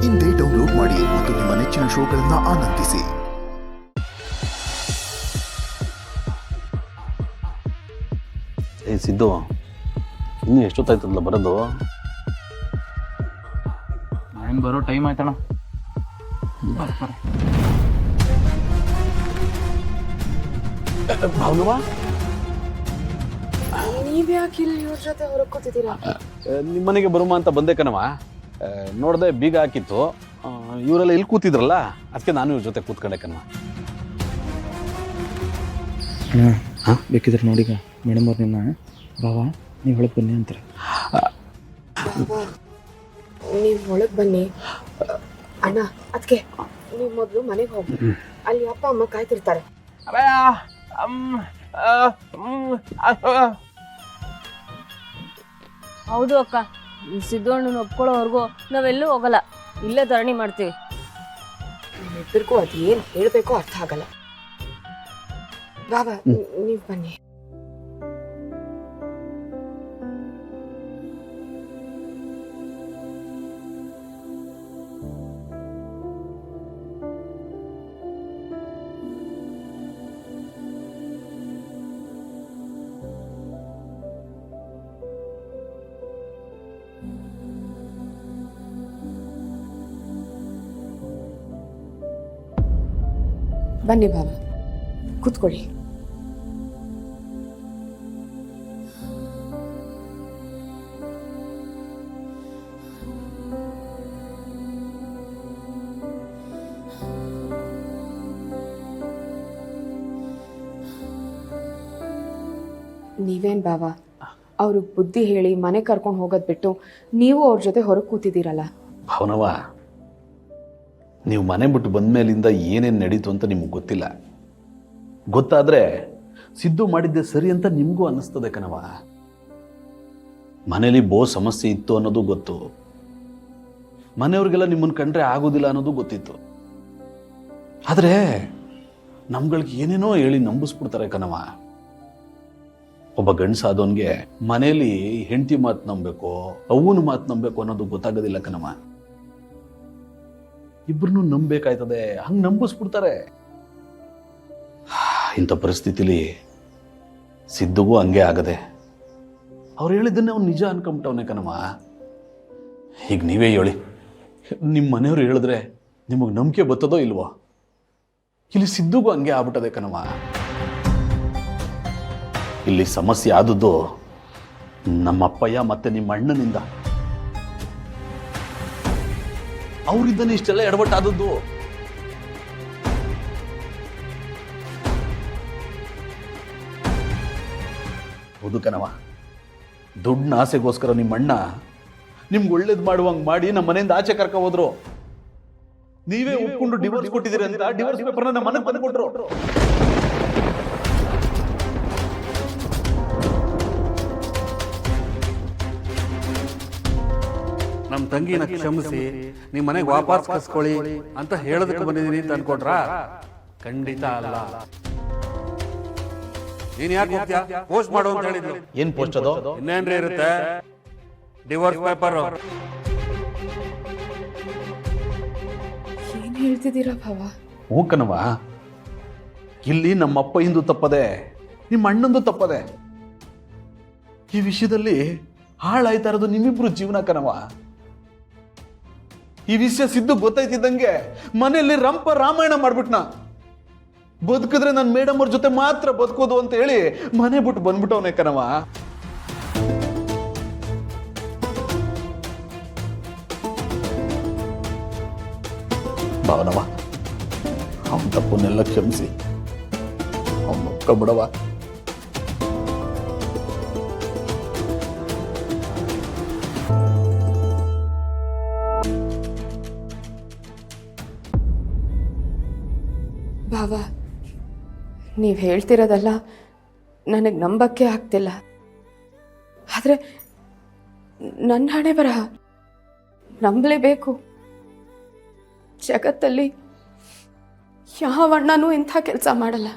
ಇಂದೇ ಡೌನ್ಲೋಡ್ ಮಾಡಿ ಮತ್ತು ನಿಮ್ಮ ನೆಚ್ಚಿನ ಶೋಗಳನ್ನು ಆನಂದಿಸಿ. ಸಿದ್ದು, ಇನ್ನು ಎಷ್ಟೊತ್ತಾಯ್ತದಲ್ಲ ಬರೋದು? ನಾನು ಬರೋ ಟೈಮ್ ಆಯ್ತಣ್ಣ. ಭಾವನವಾ, ನೀವ್ಯಾಕೆ ಇಲ್ಲಿ ಇವ್ರ ಜೊತೆ ಹೊರಗೆ ಕೂತಿದ್ದೀರಾ? ನಿಮ್ಮ ಮನೆಗೆ ಬರುಮ ಅಂತ ಬಂದೆ ಕಣವ. ನೋಡ್ದೆ ಬೀಗ ಹಾಕಿತ್ತು, ಇವರೆಲ್ಲ ಇಲ್ಲಿ ಕೂತಿದ್ರಲ್ಲ, ಅದಕ್ಕೆ ನಾನು ಇವ್ರ ಜೊತೆ ಕೂತ್ಕೊಂಡೆ ಕಣವ. ಅಣ್ಣ ಬೇಕಿದ್ರೆ ನೋಡಿಗ ಮೇಡಮ್ ಅವ್ರು ನಿನ್ನ ಬಾವಾ ನೀವು ಒಳಗೆ ಬನ್ನಿ ಅಂತಾರೆ. ನೀವು ಒಳಗೆ ಬನ್ನಿ ಅಣ್ಣ. ಅದಕ್ಕೆ ನೀವು ಮೊದಲು ಮನೆಗೆ ಹೋಗಿ, ಅಲ್ಲಿ ಅಪ್ಪ ಅಮ್ಮ ಕಾಯ್ತಿರ್ತಾರೆ. ಹೌದು ಅಕ್ಕ, ಸಿದ್ದಣ್ಣನ ಒಪ್ಕೊಳ್ಳೋವರೆಗೂ ನಾವೆಲ್ಲೂ ಹೋಗಲ್ಲ, ಇಲ್ಲೇ ಧರಣಿ ಮಾಡ್ತೀವಿ. ಇಬ್ಬರಿಗೂ ಅದು ಏನು ಹೇಳಬೇಕೋ ಅರ್ಥ ಆಗಲ್ಲ. ಬಾಬಾ ನೀವು ಬನ್ನಿ. ಬನ್ನಿ ಬಾಬಾ, ಕೂತ್ಕೊಳ್ಳಿ. ನೀವೇನ್ ಬಾಬಾ, ಅವ್ರಿಗೆ ಬುದ್ಧಿ ಹೇಳಿ ಮನೆ ಕರ್ಕೊಂಡು ಹೋಗೋದ್ ಬಿಟ್ಟು ನೀವು ಅವ್ರ ಜೊತೆ ಹೊರಗೆ ಕೂತಿದ್ದೀರಲ್ಲ. ಭಾವನವ, ನೀವು ಮನೆ ಬಿಟ್ಟು ಬಂದ ಮೇಲಿಂದ ಏನೇನು ನಡೀತು ಅಂತ ನಿಮ್ಗೆ ಗೊತ್ತಿಲ್ಲ. ಗೊತ್ತಾದರೆ ಸಿದ್ದು ಮಾಡಿದ್ದೆ ಸರಿ ಅಂತ ನಿಮಗೂ ಅನ್ನಿಸ್ತದೆ ಕಣವ. ಮನೇಲಿ ಸಮಸ್ಯೆ ಇತ್ತು ಅನ್ನೋದು ಗೊತ್ತು, ಮನೆಯವ್ರಿಗೆಲ್ಲ ನಿಮ್ಮನ್ನು ಕಂಡ್ರೆ ಆಗೋದಿಲ್ಲ ಅನ್ನೋದು ಗೊತ್ತಿತ್ತು. ಆದರೆ ನಮ್ಗಳಿಗೆ ಏನೇನೋ ಹೇಳಿ ನಂಬಿಸ್ಬಿಡ್ತಾರೆ ಕಣವ. ಒಬ್ಬ ಗಂಡಸಾದವನ್ಗೆ ಮನೇಲಿ ಹೆಂಡತಿ ಮಾತು ನಂಬಬೇಕು, ಅವನ ಮಾತು ನಂಬಬೇಕು ಅನ್ನೋದು ಗೊತ್ತಾಗೋದಿಲ್ಲ ಕಣವ. ಇಬ್ಬರನ್ನೂ ನಂಬಬೇಕಾಯ್ತದೆ, ಹಂಗೆ ನಂಬಿಸ್ಬಿಡ್ತಾರೆ. ಇಂಥ ಪರಿಸ್ಥಿತಿಲಿ ಸಿದ್ದುಗೂ ಹಂಗೆ ಆಗದೆ. ಅವ್ರು ಹೇಳಿದ್ದನ್ನೇ ಅವ್ನು ನಿಜ ಅನ್ಕೊಂಬಿಟ್ಟವನೇ ಕಣವ. ಈಗ ನೀವೇ ಹೇಳಿ, ನಿಮ್ಮ ಮನೆಯವ್ರು ಹೇಳಿದ್ರೆ ನಿಮಗೆ ನಂಬಿಕೆ ಬರ್ತದೋ ಇಲ್ವೋ? ಇಲ್ಲಿ ಸಿದ್ದುಗೂ ಹಂಗೆ ಆಗ್ಬಿಟ್ಟದೆ ಕಣವ. ಇಲ್ಲಿ ಸಮಸ್ಯೆ ಆದದ್ದು ನಮ್ಮಪ್ಪಯ್ಯ ಮತ್ತೆ ನಿಮ್ಮ ಅಣ್ಣನಿಂದ. ಅವರಿದ್ದಾನೆ ಇಷ್ಟೆಲ್ಲ ಎಡವಟ್ಟಾದದ್ದು. ಹೌದು ಕಣವ, ದುಡ್ಡಿನ ಆಸೆಗೋಸ್ಕರ ನಿಮ್ಮ ಅಣ್ಣ ನಿಮ್ಗೆ ಒಳ್ಳೇದು ಮಾಡುವಂಗೆ ಮಾಡಿ ನಮ್ಮ ಮನೆಯಿಂದ ಆಚೆ ಕರ್ಕ ಹೋದ್ರು. ನೀವೇ ಒಪ್ಕೊಂಡು ಡಿವೋರ್ಸ್ ಕೊಟ್ಟಿದ್ದೀರಿ ಅಂತ ಡಿವೋರ್ಸ್ ಪೇಪರ್ನ ನಮ್ಮ ಮನೆಗೆ ಬಂದ್ಕೊಟ್ರು. ನಮ್ಮ ತಂಗಿನ ಕ್ಷಮಿಸಿ ನಿಮ್ಮ ಮನೆಗೆ ವಾಪಸ್ ಕಸ್ಕೊಳ್ಳಿ ಅಂತ ಹೇಳೋದಕ್ಕೆ ಬಂದಿದ್ದೀನಿ ಅಂತ ಅನ್ಕೊಟ್ರ? ಖಂಡಿತ ಅಲ್ಲ. ನೀನ್ ಯಾಕೆ ಹೋಗ್ತೀಯಾ? ಪೋಸ್ಟ್ ಮಾಡು ಅಂತ ಹೇಳಿದ್ರು. ಏನ್ ಪೋಸ್ಟ್ ಅದು? ಇನ್ನೇನ್ರಿ ಇರುತ್ತೆ, ಡಿವೋರ್ಸ್ ಪೇಪರ್. ಏನ್ ಹೇಳ್ತಿದ್ದೀರಾ ಭಾವ? ಹ್ಞೂ ಕಣವ, ಇಲ್ಲಿ ನಮ್ಮಪ್ಪ ಇಂದು ತಪ್ಪದೆ, ನಿಮ್ಮ ಅಣ್ಣಂದು ತಪ್ಪದೆ. ಈ ವಿಷಯದಲ್ಲಿ ಹಾಳಾಯ್ತಾ ಇರೋದು ನಿಮ್ಮಿಬ್ರು ಜೀವನ ಕಣವ. ಈ ವಿಷಯ ಸಿದ್ದು ಗೊತ್ತಾಯ್ತಿದ್ದಂಗೆ ಮನೆಯಲ್ಲಿ ರಂಪ ರಾಮಾಯಣ ಮಾಡ್ಬಿಟ್ನ. ಬದುಕಿದ್ರೆ ನಾನು ಮೇಡಮ್ ಅವ್ರ ಜೊತೆ ಮಾತ್ರ ಬದುಕೋದು ಅಂತ ಹೇಳಿ ಮನೆ ಬಿಟ್ಟು ಬಂದ್ಬಿಟ್ಟವನೇ ಕಣವ. ಭಾವನವ, ಅವನ ತಪ್ಪನ್ನೆಲ್ಲ ಕ್ಷಮಿಸಿ ಅವನು ಒಪ್ಕೊಬಿಡವ. ಭಾವ, ನೀವು ಹೇಳ್ತಿರೋದಲ್ಲ ನನಗೆ ನಂಬಕ್ಕೆ ಆಗ್ತಿಲ್ಲ. ಆದರೆ ನನ್ನ ಹಣೆ ಬರಹ ನಂಬಲೇಬೇಕು. ಜಗತ್ತಲ್ಲಿ ಯಾವ ಅಣ್ಣನೂ ಇಂಥ ಕೆಲಸ ಮಾಡಲ್ಲ.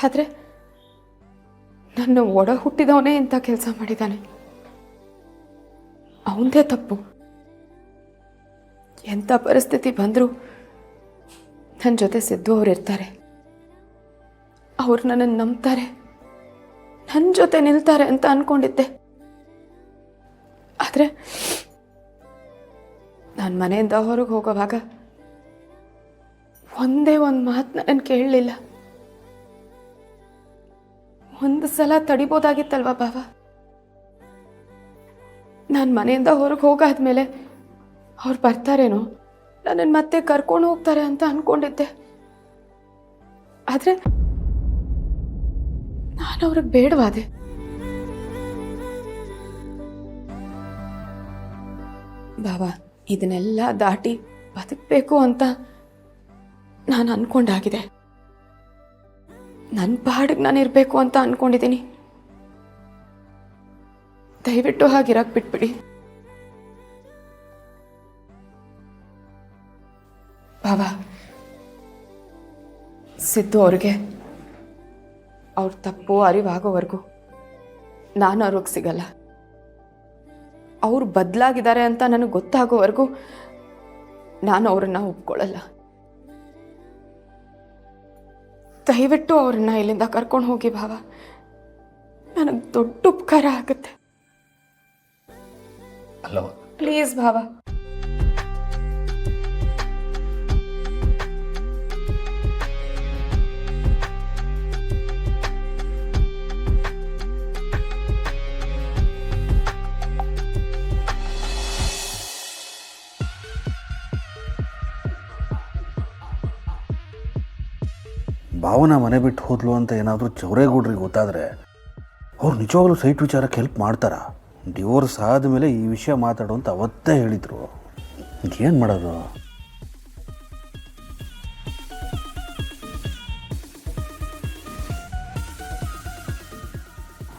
ಆದರೆ ನನ್ನ ಒಡ ಹುಟ್ಟಿದವನೇ ಇಂಥ ಕೆಲಸ ಮಾಡಿದ್ದಾನೆ. ಅವನದೇ ತಪ್ಪು. ಎಂಥ ಪರಿಸ್ಥಿತಿ ಬಂದರೂ ನನ್ನ ಜೊತೆ ಸಿದ್ದು ಅವ್ರು ಇರ್ತಾರೆ. ಅವ್ರು ನನ್ನನ್ನು ನಂಬ್ತಾರೆ, ನನ್ನ ಜೊತೆ ನಿಲ್ತಾರೆ ಅಂತ ಅಂದ್ಕೊಂಡಿದ್ದೆ. ಆದರೆ ನಾನು ಮನೆಯಿಂದ ಹೊರಗೆ ಹೋಗೋವಾಗ ಒಂದೇ ಒಂದು ಮಾತು ನನ್ನ ಕೇಳಲಿಲ್ಲ. ಒಂದು ಸಲ ತಡಿಬೋದಾಗಿತ್ತಲ್ವ ಬಾವ? ನಾನು ಮನೆಯಿಂದ ಹೊರಗೆ ಹೋಗಾದ್ಮೇಲೆ ಅವ್ರು ಬರ್ತಾರೇನೋ, ನನ್ನನ್ನು ಮತ್ತೆ ಕರ್ಕೊಂಡು ಹೋಗ್ತಾರೆ ಅಂತ ಅಂದ್ಕೊಂಡಿದ್ದೆ. ಆದರೆ ನಾನು ಅವ್ರಿಗೆ ಬೇಡವಾದೆ. ಬಾಬಾ, ಇದನ್ನೆಲ್ಲ ದಾಟಿ ಬದುಕಬೇಕು ಅಂತ ನಾನು ಅಂದ್ಕೊಂಡಾಗಿದೆ. ನನ್ನ ಪಾಡಿಗೆ ನಾನು ಇರಬೇಕು ಅಂತ ಅಂದ್ಕೊಂಡಿದ್ದೀನಿ. ದಯವಿಟ್ಟು ಹಾಗಿರಕ್ಕೆ ಬಿಟ್ಬಿಡಿ ಬಾಬಾ. ಸಿದ್ದು ಅವ್ರಿಗೆ ಅವ್ರ ತಪ್ಪು ಅರಿವಾಗೋವರೆಗೂ ನಾನು ಅವ್ರಿಗೆ ಸಿಗಲ್ಲ. ಅವ್ರು ಬದಲಾಗಿದ್ದಾರೆ ಅಂತ ನನಗೆ ಗೊತ್ತಾಗೋವರೆಗೂ ನಾನು ಅವ್ರನ್ನ ಒಪ್ಕೊಳ್ಳಲ್ಲ. ದಯವಿಟ್ಟು ಅವ್ರನ್ನ ಇಲ್ಲಿಂದ ಕರ್ಕೊಂಡು ಹೋಗಿ ಭಾವ, ನನಗೆ ದೊಡ್ಡ ಉಪಕಾರ ಆಗುತ್ತೆ. ಅಲ್ಲವ ಪ್ಲೀಸ್ ಭಾವ. ಭಾವನಾ ಮನೆ ಬಿಟ್ಟು ಹೋದ್ಲು ಅಂತ ಏನಾದರೂ ಚೌರೇಗೌಡ್ರಿಗೆ ಗೊತ್ತಾದರೆ ಅವ್ರು ನಿಜವಾಗ್ಲೂ ಸೈಟ್ ವಿಚಾರಕ್ಕೆ ಹೆಲ್ಪ್ ಮಾಡ್ತಾರಾ? ಡಿವೋರ್ಸ್ ಆದಮೇಲೆ ಈ ವಿಷಯ ಮಾತಾಡು ಅಂತ ಅವತ್ತೇ ಹೇಳಿದರು. ಏನು ಮಾಡೋದು?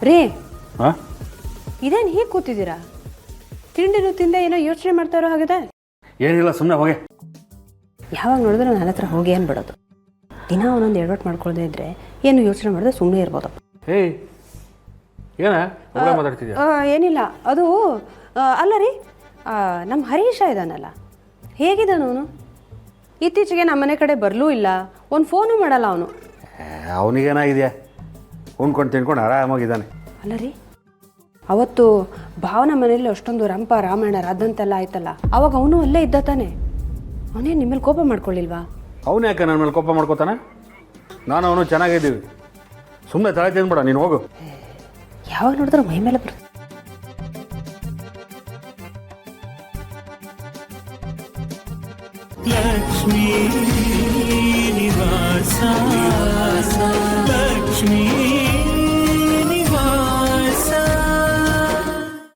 ರೇ, ಹಾಂ, ಇದೇನು ಹೀಗೆ ಕೂತಿದ್ದೀರಾ? ತಿಂಡಿನೂ ತಿಂದ ಏನೋ ಯೋಚನೆ ಮಾಡ್ತಾ ಇರೋ ಹಾಗಿದೆ. ಏನಿಲ್ಲ, ಸುಮ್ಮನೆ ಹೋಗಿ. ಯಾವಾಗ ನೋಡಿದ್ರು ನನ್ನ ಹತ್ರ ಹೋಗಿ ಏನು ಬಿಡೋದು? ದಿನ ಒಂದೊಂದು ಎಡವಟ್ಟು ಮಾಡ್ಕೊಳ್ದೇ ಇದ್ರೆ ಏನು ಯೋಚನೆ ಮಾಡಿದ್ರೆ ಸುಮ್ಮನೆ ಇರ್ಬೋದಪ್ಪ. ಏಯ್, ಮಾತಾಡ್ತಿದ್ಯಾ? ಏನಿಲ್ಲ, ಅದು ಅಲ್ಲ ರೀ, ನಮ್ಮ ಹರೀಶ ಇದ್ದಾನಲ್ಲ, ಹೇಗಿದ್ದಾನು ಅವನು? ಇತ್ತೀಚೆಗೆ ನಮ್ಮ ಮನೆ ಕಡೆ ಬರಲೂ ಇಲ್ಲ, ಒಂದು ಫೋನು ಮಾಡಲ್ಲ ಅವನು. ಅವನಿಗೇನಾಗಿದೆಯಾ? ಉಣ್ಕೊಂಡು ತಿನ್ಕೊಂಡು ಆರಾಮಾಗಿದ್ದಾನೆ. ಅಲ್ಲ ರೀ, ಅವತ್ತು ಭಾವನ ಮನೆಯಲ್ಲಿ ಅಷ್ಟೊಂದು ರಂಪ ರಾಮಾಯಣ ರಾದಂತೆಲ್ಲ ಆಯ್ತಲ್ಲ, ಅವಾಗ ಅವನು ಅಲ್ಲೇ ಇದ್ದ ತಾನೆ. ಅವನೇ ನಿಮ್ಮಲ್ಲಿ ಕೋಪ ಮಾಡ್ಕೊಳ್ಳಿಲ್ವಾ? ಅವನು ಯಾಕೆ ನನ್ನ ಮೇಲೆ ಕೋಪ ಮಾಡ್ಕೋತಾನೆ? ನಾನು ಅವನು ಚೆನ್ನಾಗಿದ್ದೀವಿ. ಸುಮ್ಮನೆ ತಲೆ ತಿಂದ್ಬಿಡ, ನೀನು ಹೋಗು. ಯಾವಾಗ ನೋಡಿದ್ರೆ ಮೈ ಮೇಲೆ ಬರುತ್ತೆ. ಲಕ್ಷ್ಮೀ ನಿವಾಸ